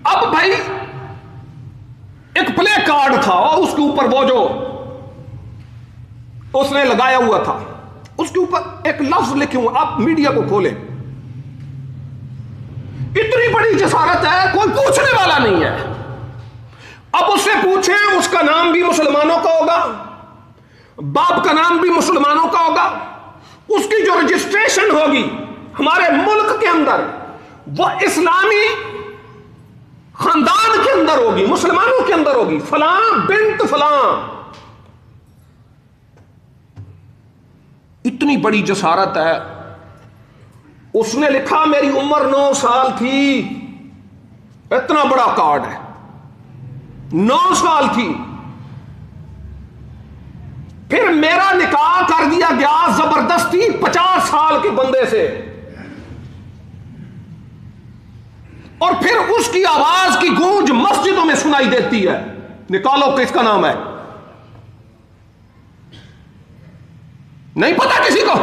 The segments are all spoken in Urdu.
اب بھائی ایک پلے کارڈ تھا اور اس کے اوپر وہ جو اس نے لگایا ہوا تھا اس کے اوپر ایک لفظ لکھے ہوئے. آپ میڈیا کو کھولیں, اتنی بڑی جسارت ہے کوئی پوچھنے والا نہیں ہے. اب اس سے پوچھیں, اس کا نام بھی مسلمانوں کا ہوگا, باپ کا نام بھی مسلمانوں کا ہوگا, اس کی جو رجسٹریشن ہوگی ہمارے ملک کے اندر وہ اسلامی خاندان کے اندر ہوگی, مسلمانوں کے اندر ہوگی, فلاں بنت فلاں. اتنی بڑی جسارت ہے. اس نے لکھا میری عمر 9 سال تھی, اتنا بڑا کارڈ ہے, 9 سال تھی. پھر میرا نکاح کر دیا گیا زبردستی 50 سال کے بندے سے, اور پھر اس کی آواز کی گونج مسجدوں میں سنائی دیتی ہے. نکالو کس کا نام ہے, نہیں پتا کسی کو.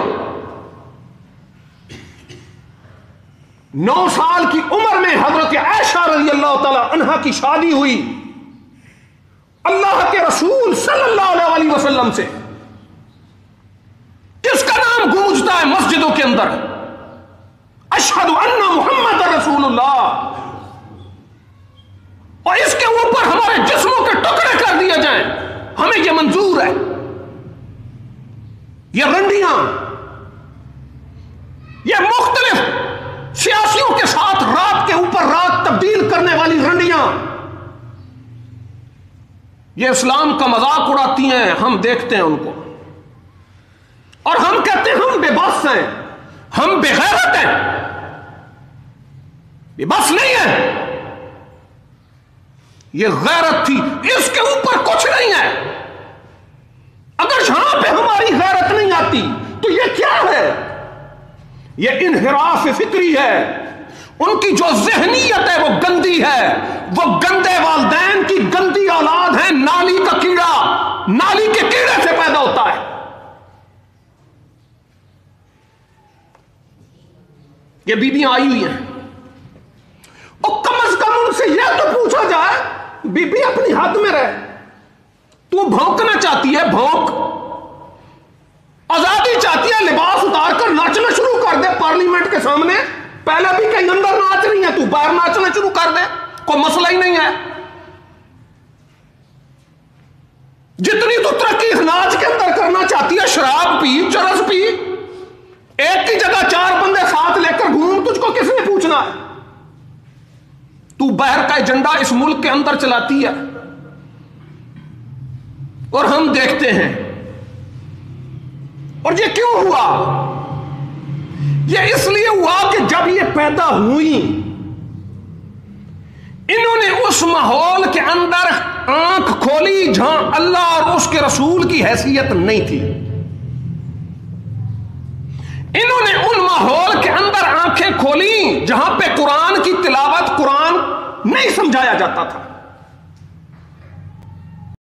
9 سال کی عمر میں حضرت عائشہ رضی اللہ تعالی عنہا کی شادی ہوئی اللہ کے رسول صلی اللہ علیہ وسلم سے. کس کا نام گونجتا ہے مسجدوں کے اندر, اشہد ان محمد رسول اللہ. اور اس کے اوپر ہمارے جسموں کے ٹکڑے کر دیے جائیں, ہمیں یہ منظور ہے. یہ رنڈیاں, یہ مختلف سیاسیوں کے ساتھ رات کے اوپر رات تبدیل کرنے والی رنڈیاں, یہ اسلام کا مذاق اڑاتی ہیں. ہم دیکھتے ہیں ان کو اور ہم کہتے ہیں ہم بے بس ہیں, ہم بے غیرت ہیں. بے بس نہیں ہے, یہ غیرت تھی, اس کے اوپر کچھ نہیں ہے. اگر یہاں پہ ہماری غیرت نہیں آتی تو یہ کیا ہے؟ یہ انحراف فکری ہے. ان کی جو ذہنیت ہے وہ گندی ہے, وہ گندے والدین کی گندی اولاد ہے. نالی کا کیڑا نالی کے کیڑے سے پیدا ہوتا ہے. یہ بیویاں آئی ہوئی ہیں, اور کم از کم ان سے یہ تو پوچھا جائے بی بی اپنی حد میں رہے. تو بھونکنا چاہتی ہے بھونک, آزادی چاہتی ہے لباس اتار کر ناچنا شروع کر دے پارلیمنٹ کے سامنے. پہلے بھی کہیں اندر ناچ رہی ہے, تو باہر ناچنا شروع کر دے, کوئی مسئلہ ہی نہیں ہے. جتنی تو ترقی اس ناچ کے اندر کرنا چاہتی ہے, شراب پی, چرس پی, ایک کی جگہ 4 بندے ساتھ لے کر گھوم, تجھ کو کس نے پوچھنا ہے؟ تو باہر کا ایجنڈا اس ملک کے اندر چلاتی ہے. اور ہم دیکھتے ہیں. اور یہ کیوں ہوا؟ یہ اس لیے ہوا کہ جب یہ پیدا ہوئی انہوں نے اس ماحول کے اندر آنکھ کھولی جہاں اللہ اور اس کے رسول کی حیثیت نہیں تھی. انہوں نے ان ماحول کے اندر آنکھیں کھولی جہاں پہ قرآن کی تلاوت, قرآن نہیں سمجھایا جاتا تھا.